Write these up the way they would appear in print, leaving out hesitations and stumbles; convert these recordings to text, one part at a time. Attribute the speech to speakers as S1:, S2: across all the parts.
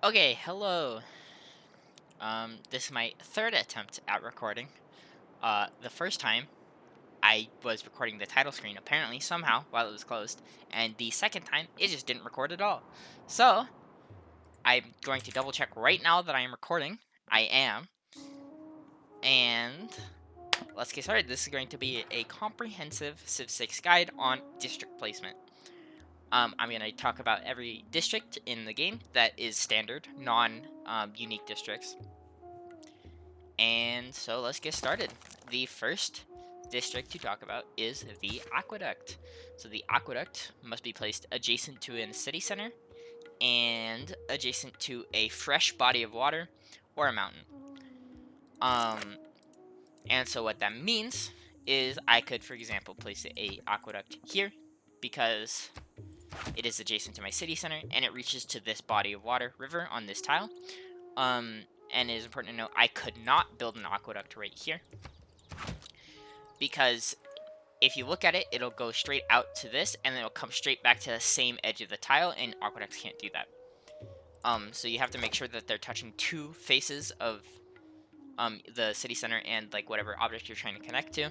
S1: Okay, hello. This is my third attempt at recording. The first time I was recording the title screen apparently somehow while it was closed, and the second time it just didn't record at all. So I'm going to double check right now that I am recording. I am, and let's get started. This is going to be a comprehensive Civ 6 guide on district placement. I'm going to talk about every district in the game that is standard, non-unique districts. And so let's get started. The first district to talk about is the aqueduct. So the aqueduct must be placed adjacent to a city center and adjacent to a fresh body of water or a mountain. And so what that means is I could, for example, place a aqueduct here because it is adjacent to my city center and it reaches to this body of water river on this tile. And it is important to note I could not build an aqueduct right here because if you look at it, it'll go straight out to this, and then it'll come straight back to the same edge of the tile, and aqueducts can't do that. So you have to make sure that they're touching two faces of the city center and like whatever object you're trying to connect to.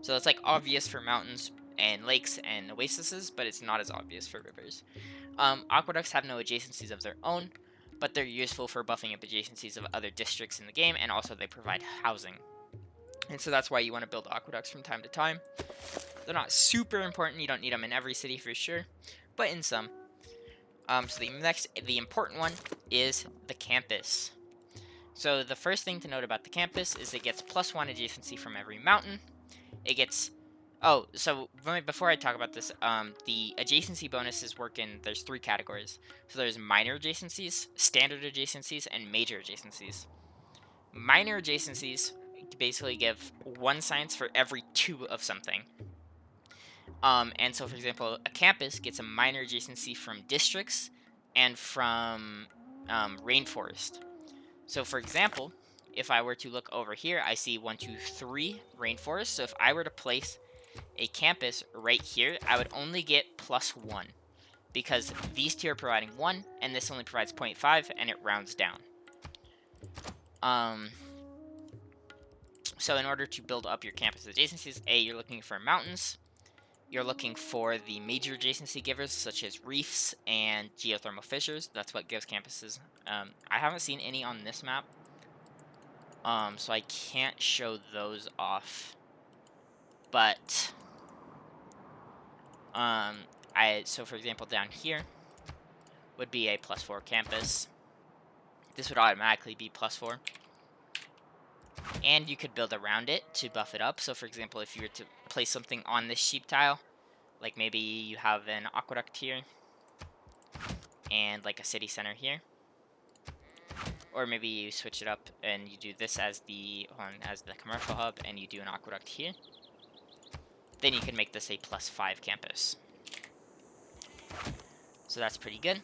S1: So it's like obvious for mountains and lakes and oases, but it's not as obvious for rivers. Aqueducts have no adjacencies of their own, but they're useful for buffing up adjacencies of other districts in the game, and also they provide housing. And so that's why you want to build aqueducts from time to time. They're not super important. You don't need them in every city for sure, but in some. So the important one is the campus. So the first thing to note about the campus is it gets +1 adjacency from every mountain. It gets so before I talk about this, the adjacency bonuses work in, there's 3 categories. So there's minor adjacencies, standard adjacencies, and major adjacencies. Minor adjacencies basically give 1 science for every 2 of something. And so, for example, a campus gets a minor adjacency from districts and from rainforest. So, for example, if I were to look over here, I see 1, 2, 3 rainforests. So if I were to place a campus right here, I would only get +1 because these 2 are providing 1, and this only provides 0.5, and it rounds down. So in order to build up your campus adjacencies, you're looking for mountains. You're looking for the major adjacency givers, such as reefs and geothermal fissures. That's what gives campuses. I haven't seen any on this map, so I can't show those off. But, so for example, down here would be a +4 campus. This would automatically be +4. And you could build around it to buff it up. So for example, if you were to place something on this sheep tile, like maybe you have an aqueduct here and like a city center here, or maybe you switch it up and you do this as the commercial hub and you do an aqueduct here, then you can make this a +5 campus. So that's pretty good.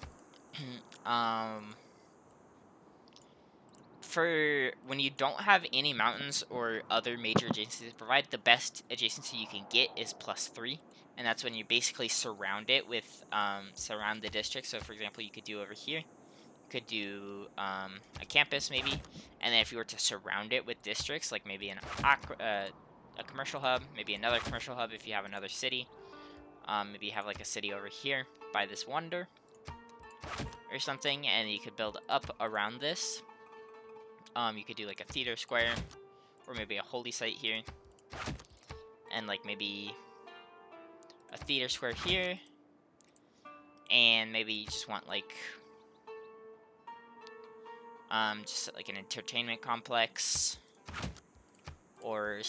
S1: For when you don't have any mountains or other major adjacencies to provide, the best adjacency you can get is +3, and that's when you basically surround it with surround the district. So for example, you could do over here, you could do a campus maybe, and then if you were to surround it with districts, like maybe a commercial hub, maybe another commercial hub if you have another city, maybe you have like a city over here by this wonder or something, and you could build up around this. You could do like a theater square, or maybe a holy site here, and like maybe a theater square here, and maybe you just want like just like an entertainment complex, or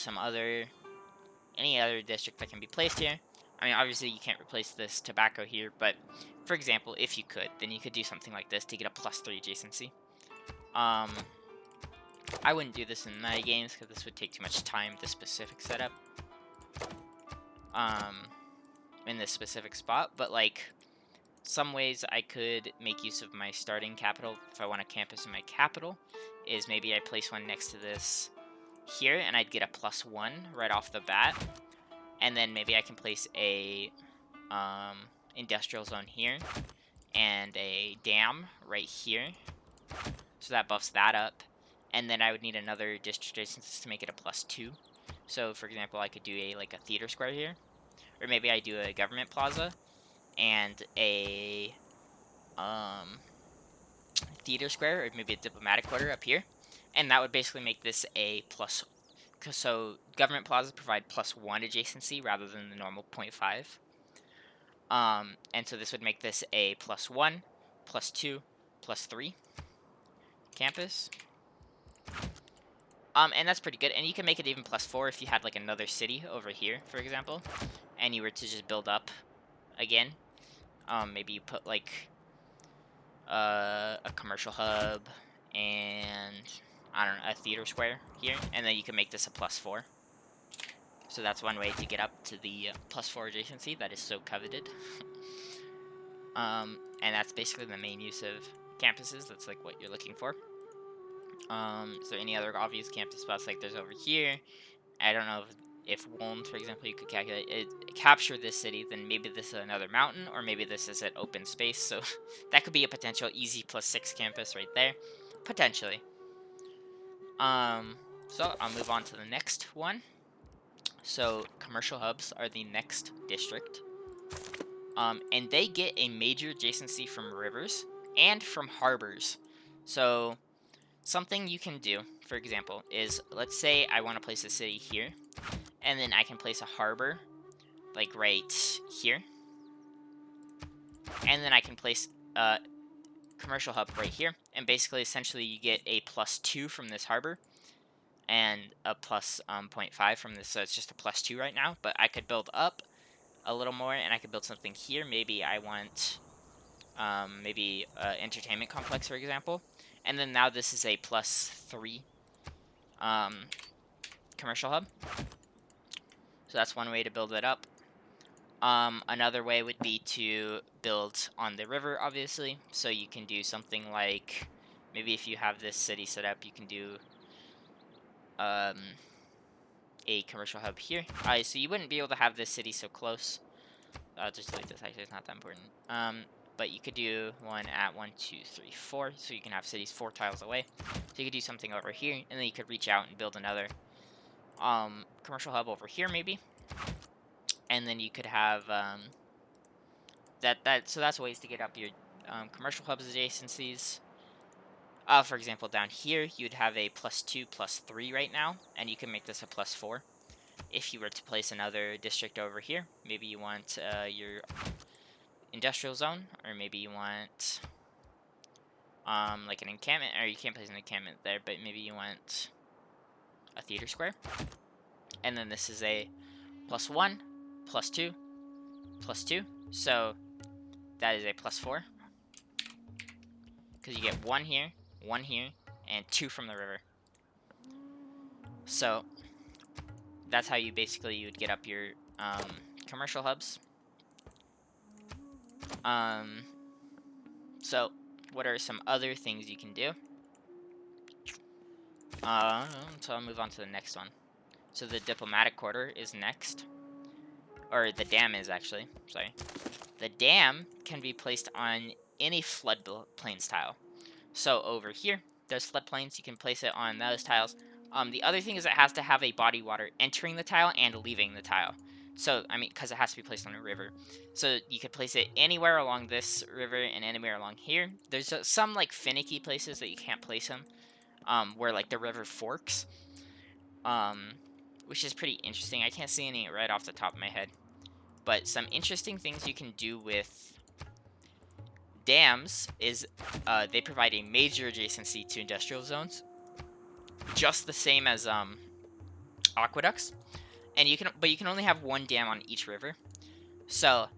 S1: any other district that can be placed here. I mean, obviously you can't replace this tobacco here, but for example, if you could, then you could do something like this to get a +3 adjacency. I wouldn't do this in meta games because this would take too much time, this specific setup. In this specific spot, but like some ways I could make use of my starting capital if I want a campus in my capital is maybe I place one next to this here and I'd get a +1 right off the bat, and then maybe I can place a industrial zone here and a dam right here. So that buffs that up. And then I would need another district adjacencies to make it a +2. So for example, I could do like a theater square here. Or maybe I do a government plaza and a theater square, or maybe a diplomatic quarter up here. And that would basically make this a plus. So government plazas provide +1 adjacency rather than the normal 0.5. And so this would make this a +1, +2, +3 campus. And that's pretty good. And you can make it even +4 if you had like another city over here, for example, and you were to just build up again. Maybe you put like a commercial hub and I don't know, a theater square here, and then you can make this a +4. So that's one way to get up to the +4 adjacency that is so coveted. And that's basically the main use of campuses. That's like what you're looking for. Is there any other obvious campus spots like there's over here? I don't know if Woln, for example, you could calculate it, capture this city, then maybe this is another mountain, or maybe this is an open space. So that could be a potential easy +6 campus right there, potentially. So I'll move on to the next one. So commercial hubs are the next district. And they get a major adjacency from rivers and from harbors. So something you can do, for example, is let's say I want to place a city here, and then I can place a harbor like right here, and then I can place a commercial hub right here, and basically essentially you get a +2 from this harbor and a plus 0.5 from this, so it's just a +2 right now. But I could build up a little more, and I could build something here. Maybe I want maybe entertainment complex, for example, and then now this is a +3 commercial hub. So that's one way to build it up. Another way would be to build on the river, obviously. So you can do something like, maybe if you have this city set up, you can do a commercial hub here. So you wouldn't be able to have this city so close. I'll just delete this, actually, it's not that important. But you could do one at 1, 2, 3, 4, so you can have cities 4 tiles away. So you could do something over here, and then you could reach out and build another commercial hub over here, maybe. And then you could have so that's ways to get up your commercial hubs adjacencies. For example, down here you'd have a +2, +3 right now, and you can make this a +4. If you were to place another district over here, maybe you want your industrial zone, or maybe you want like an encampment, or you can't place an encampment there, but maybe you want a theater square. And then this is a +1, +2, +2. So that is a +4. Because you get 1 here, 1 here, and 2 from the river. So that's how you would get up your commercial hubs. So what are some other things you can do? So I'll move on to the next one. So the diplomatic quarter is next. Or the dam is, actually. Sorry. The dam can be placed on any floodplains tile. So over here, there's floodplains. You can place it on those tiles. The other thing is it has to have a body water entering the tile and leaving the tile. So, I mean, because it has to be placed on a river. So you could place it anywhere along this river and anywhere along here. There's some, like, finicky places that you can't place them, where, like, the river forks, which is pretty interesting. I can't see any right off the top of my head. But some interesting things you can do with dams is they provide a major adjacency to industrial zones, just the same as aqueducts. And you can only have one dam on each river. So,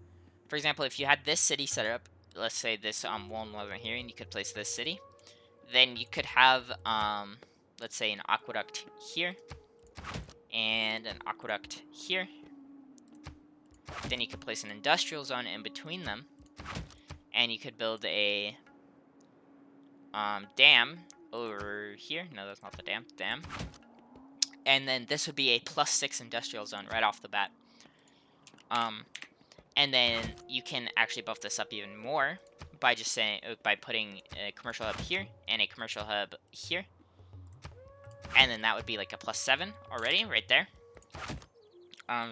S1: for example, if you had this city set up, let's say this one wasn't here, and you could place this city, then you could have let's say an aqueduct here and an aqueduct here. Then you could place an industrial zone in between them, and you could build a dam over here. No, that's not the dam. And then this would be a +6 industrial zone right off the bat. And then you can actually buff this up even more by just saying by putting a commercial hub here and a commercial hub here, and then that would be like a +7 already right there.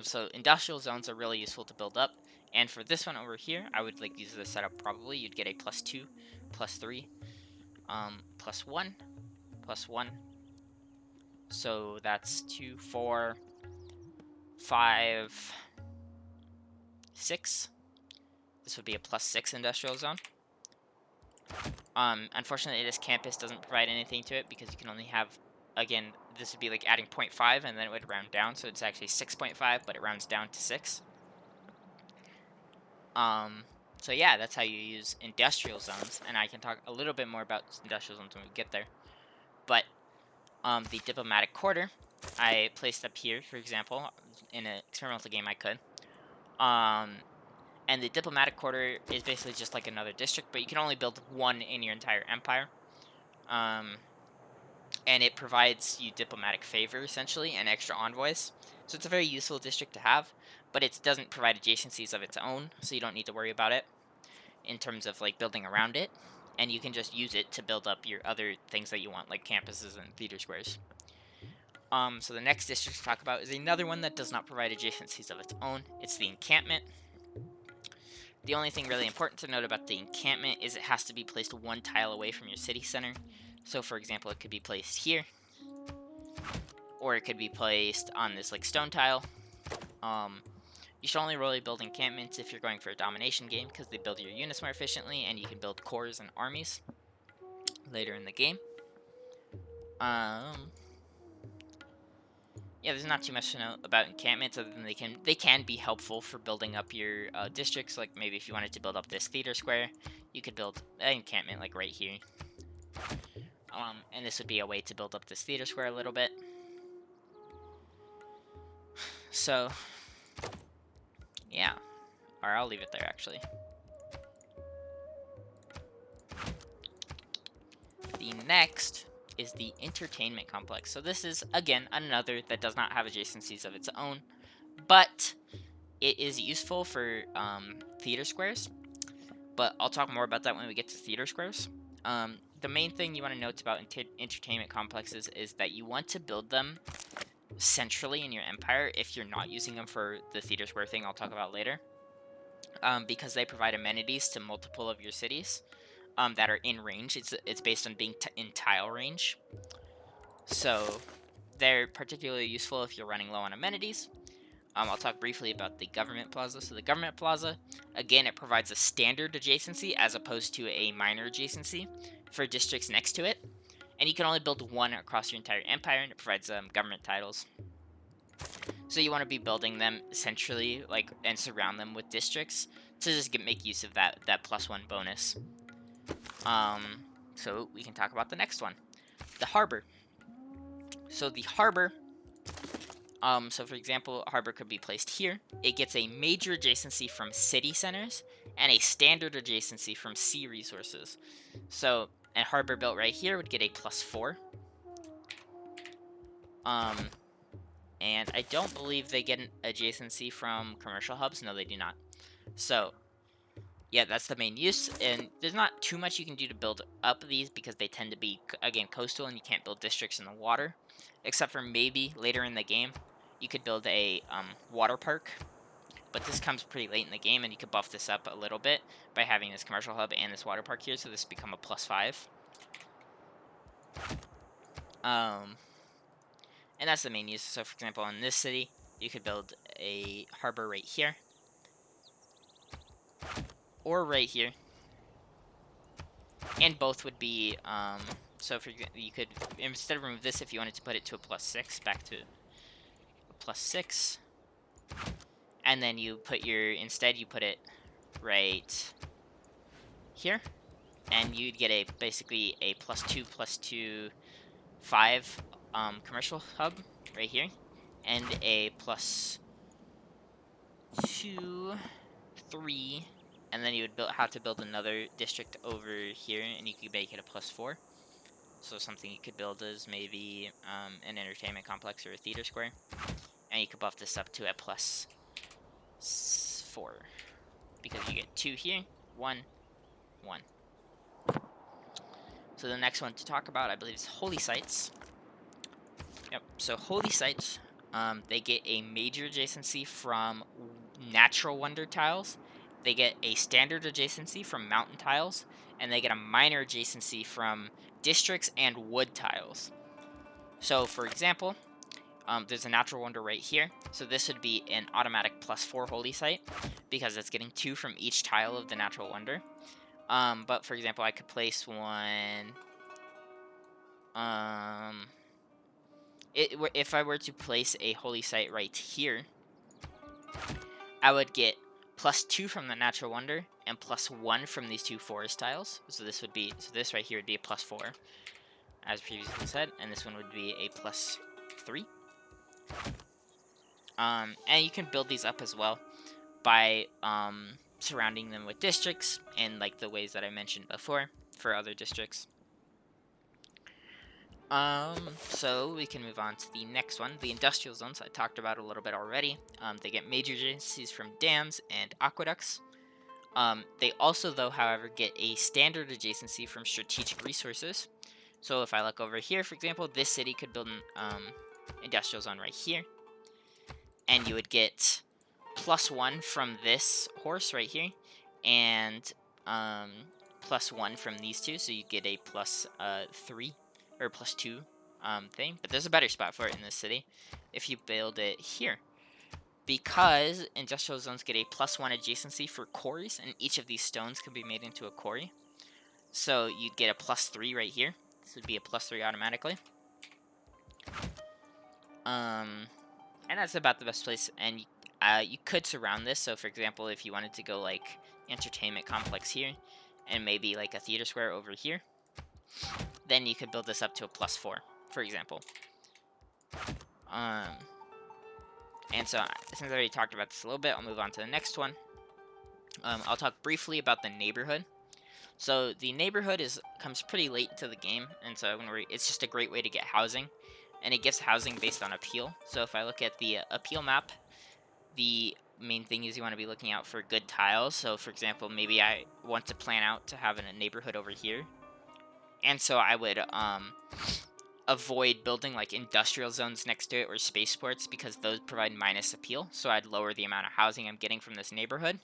S1: So industrial zones are really useful to build up. And for this one over here, I would like use this setup probably. You'd get a +2, +3, +1, +1. So that's 2, 4, 5, 6. This would be a +6 industrial zone. Unfortunately, this campus doesn't provide anything to it because you can only have, again, this would be like adding 0.5 and then it would round down. So it's actually 6.5, but it rounds down to 6. So yeah, that's how you use industrial zones, and I can talk a little bit more about industrial zones when we get there. But the diplomatic quarter, I placed up here, for example, in an experimental game I could. And the diplomatic quarter is basically just like another district, but you can only build one in your entire empire. And it provides you diplomatic favor, essentially, and extra envoys. So it's a very useful district to have, but it doesn't provide adjacencies of its own, so you don't need to worry about it in terms of like building around it, and you can just use it to build up your other things that you want, like campuses and theater squares. So the next district to talk about is another one that does not provide adjacencies of its own. It's the encampment. The only thing really important to note about the encampment is it has to be placed one tile away from your city center. So for example, it could be placed here, or it could be placed on this like stone tile. You should only really build encampments if you're going for a domination game, because they build your units more efficiently, and you can build corps and armies later in the game. Yeah, there's not too much to know about encampments other than they can be helpful for building up your districts. Like maybe if you wanted to build up this theater square, you could build an encampment like right here. And this would be a way to build up this theater square a little bit. So, yeah. Or I'll leave it there, actually. The next is the entertainment complex. So this is, again, another that does not have adjacencies of its own, but it is useful for theater squares. But I'll talk more about that when we get to theater squares. The main thing you want to note about entertainment complexes is that you want to build them centrally in your empire if you're not using them for the theater square thing I'll talk about later. Because they provide amenities to multiple of your cities that are in range. It's based on being in tile range. So they're particularly useful if you're running low on amenities. I'll talk briefly about the government plaza. So the government plaza, again, it provides a standard adjacency as opposed to a minor adjacency for districts next to it. And you can only build one across your entire empire, and it provides government titles. So you want to be building them centrally, like, and surround them with districts to just make use of that +1 bonus. So we can talk about the next one, the harbor. So the harbor, so for example, a harbor could be placed here. It gets a major adjacency from city centers and a standard adjacency from sea resources. So a harbor built right here would get a +4. And I don't believe they get an adjacency from commercial hubs. No, they do not. So yeah, that's the main use, and there's not too much you can do to build up these because they tend to be, again, coastal, and you can't build districts in the water, except for maybe later in the game you could build a water park, but this comes pretty late in the game, and you could buff this up a little bit by having this commercial hub and this water park here, so this become a +5. And that's the main use. So for example, in this city, you could build a harbor right here, or right here, and both would be, so for you could, instead of remove this, if you wanted to put it to a +6, back to a +6, and then you put instead you put it right here, and you'd get basically a +2, +2, 5 commercial hub right here, and a +2, 3, and then you would have to build another district over here, and you could make it a +4. So something you could build is maybe an entertainment complex or a theater square, and you could buff this up to a +4 because you get 2 here, 1, 1. So the next one to talk about, I believe, is holy sites. Yep. So holy sites, they get a major adjacency from natural wonder tiles. They get a standard adjacency from mountain tiles, and they get a minor adjacency from districts and wood tiles. So, for example, there's a natural wonder right here. So this would be an automatic +4 holy site because it's getting 2 from each tile of the natural wonder. But for example, I could place one. If I were to place a holy site right here, I would get +2 from the natural wonder and +1 from these 2 forest tiles. So this right here would be a +4, as previously said, and this one would be a +3. And you can build these up as well by surrounding them with districts and like the ways that I mentioned before for other districts. So we can move on to the next one, the industrial zones. I talked about a little bit already. They get major adjacencies from dams and aqueducts. They also, though, however, get a standard adjacency from strategic resources. So if I look over here, for example, this city could build an industrial zone right here, and you would get +1 from this horse right here, and +1 from these two, so you get a +3 or +2 thing. But there's a better spot for it in this city if you build it here, because industrial zones get a +1 adjacency for quarries, and each of these stones can be made into a quarry. So you'd get a +3 right here. This would be a +3 automatically. And that's about the best place. And you could surround this. So for example, if you wanted to go like entertainment complex here, and maybe like a theater square over here, then you could build this up to a +4, for example. And so since I already talked about this a little bit, I'll move on to the next one. I'll talk briefly about the neighborhood. So the neighborhood comes pretty late into the game, and so it's just a great way to get housing, and it gives housing based on appeal. So if I look at the appeal map, the main thing is you want to be looking out for good tiles. So for example, maybe I want to plan out to have a neighborhood over here, and so I would avoid building like industrial zones next to it or spaceports because those provide minus appeal. So I'd lower the amount of housing I'm getting from this neighborhood.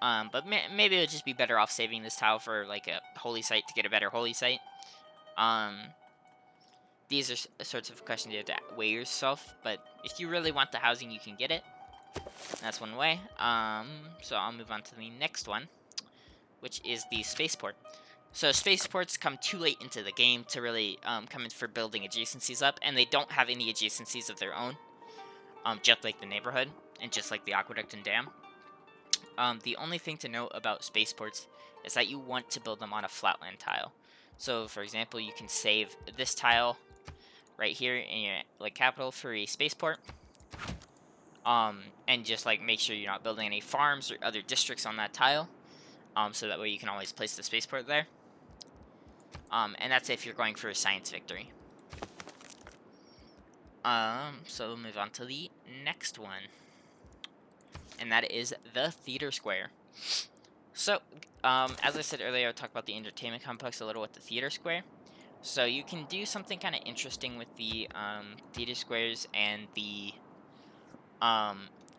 S1: But maybe it would just be better off saving this tile for like a holy site to get a better holy site. These are sorts of questions you have to weigh yourself, but if you really want the housing, you can get it. That's one way. So I'll move on to the next one, which is the spaceport. So spaceports come too late into the game to really come in for building adjacencies up, and they don't have any adjacencies of their own, just like the neighborhood and just like the aqueduct and dam. The only thing to note about spaceports is that you want to build them on a flatland tile. So for example, you can save this tile right here in your like capital for a spaceport, and just like make sure you're not building any farms or other districts on that tile, so that way you can always place the spaceport there. And that's if you're going for a science victory. So we'll move on to the next one, and that is the theater square. So, as I said earlier, I'll talk about the entertainment complex a little with the theater square. So you can do something kind of interesting with the theater squares and the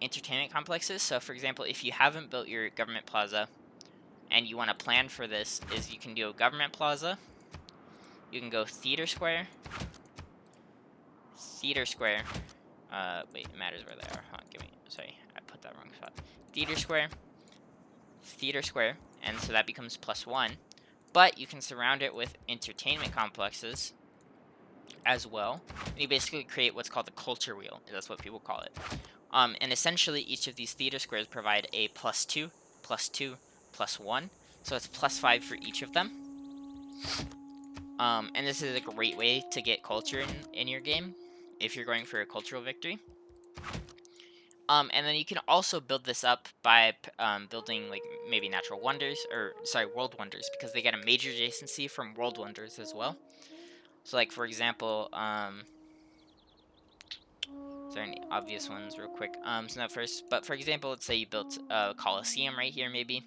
S1: entertainment complexes. So for example, if you haven't built your government plaza and you want to plan for this, is you can do a government plaza, you can go theater square, wait, it matters where they are, sorry, I put that wrong spot, theater square, and so that becomes +1. But you can surround it with entertainment complexes as well. And you basically create what's called the culture wheel. That's what people call it. And essentially, each of these theater squares provide a +2, +2, +1. So it's +5 for each of them. And this is a great way to get culture in your game if you're going for a cultural victory. And then you can also build this up by building like maybe natural wonders, or sorry, world wonders, because they get a major adjacency from world wonders as well. So like for example, is there any obvious ones real quick? So not first, but for example, let's say you built a Colosseum right here maybe.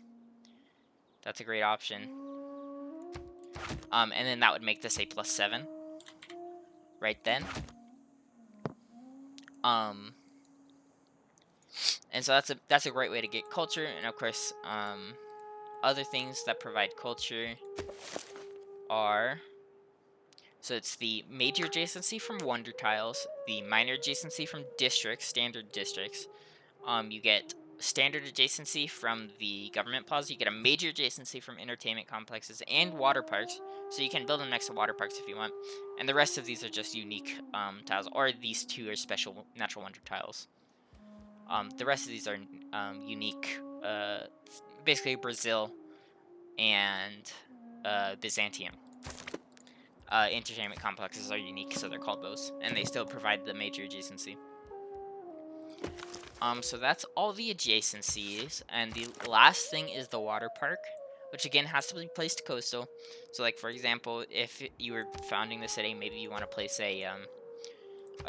S1: That's a great option. And then that would make this a +7 right then. And so that's a great way to get culture. And of course, other things that provide culture are, so it's the major adjacency from wonder tiles, the minor adjacency from districts, standard districts. You get standard adjacency from the government plaza. You get a major adjacency from entertainment complexes and water parks. So you can build them next to water parks if you want. And the rest of these are just unique tiles, or these two are special natural wonder tiles. The rest of these are unique. Basically Brazil and Byzantium. Entertainment complexes are unique, so they're called those, and they still provide the major adjacency. So that's all the adjacencies, and the last thing is the water park, which again has to be placed coastal. So, like for example, if you were founding the city, maybe you want to place a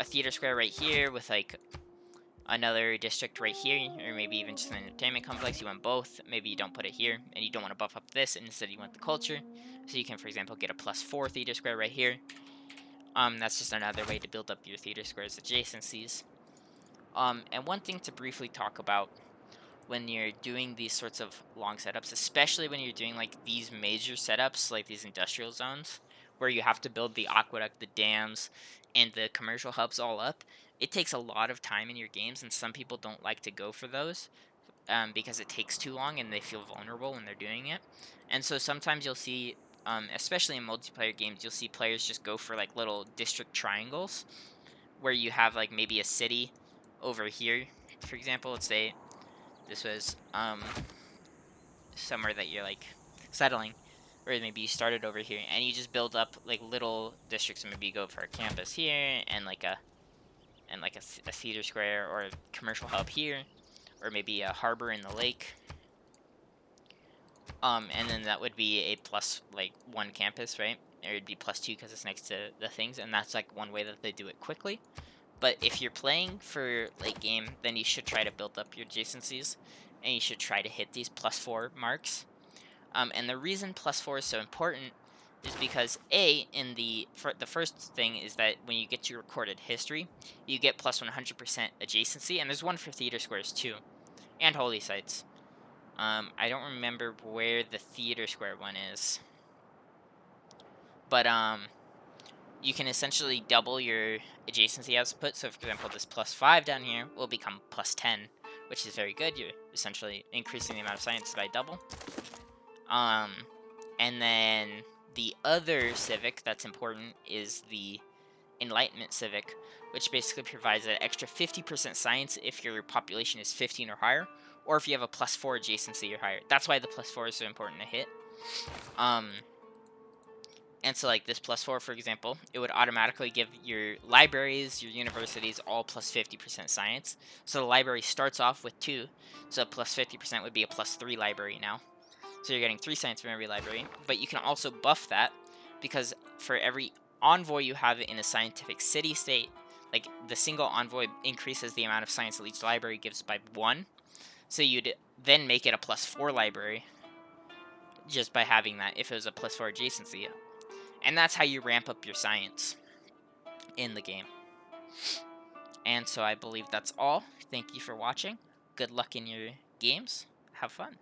S1: theater square right here with like another district right here, or maybe even just an entertainment complex. You want both. Maybe you don't put it here, and you don't want to buff up this, and instead you want the culture. So you can, for example, get a +4 theater square right here. That's just another way to build up your theater squares adjacencies. And one thing to briefly talk about when you're doing these sorts of long setups, especially when you're doing like these major setups, like these industrial zones, where you have to build the aqueduct, the dams, and the commercial hubs all up, it takes a lot of time in your games, and some people don't like to go for those because it takes too long and they feel vulnerable when they're doing it. And so sometimes you'll see, especially in multiplayer games, you'll see players just go for like little district triangles where you have like maybe a city over here. For example, let's say this was somewhere that you're like settling, or maybe you started over here and you just build up like little districts, and maybe you go for a campus here and like a a theater square or a commercial hub here, or maybe a harbor in the lake. And then that would be a +1 campus, right? Or it'd be +2 because it's next to the things, and that's like one way that they do it quickly. But if you're playing for late game, then you should try to build up your adjacencies, and you should try to hit these +4 marks. And the reason +4 is so important is because the first thing is that when you get to recorded history, you get +100% adjacency, and there's one for theater squares too, and holy sites. I don't remember where the theater square one is, but you can essentially double your adjacency output. So, for example, this +5 down here will become +10, which is very good. You're essentially increasing the amount of science by double. And then the other civic that's important is the Enlightenment civic, which basically provides an extra 50% science if your population is 15 or higher, or if you have a +4 adjacency or higher. That's why the +4 is so important to hit. And so like this +4, for example, it would automatically give your libraries, your universities, all +50% science. So the library starts off with 2, so +50% would be a +3 library now. So you're getting 3 science from every library, but you can also buff that, because for every envoy you have in a scientific city-state, like the single envoy increases the amount of science that each library gives by 1. So you'd then make it a +4 library just by having that if it was a +4 adjacency. And that's how you ramp up your science in the game. And so I believe that's all. Thank you for watching. Good luck in your games. Have fun.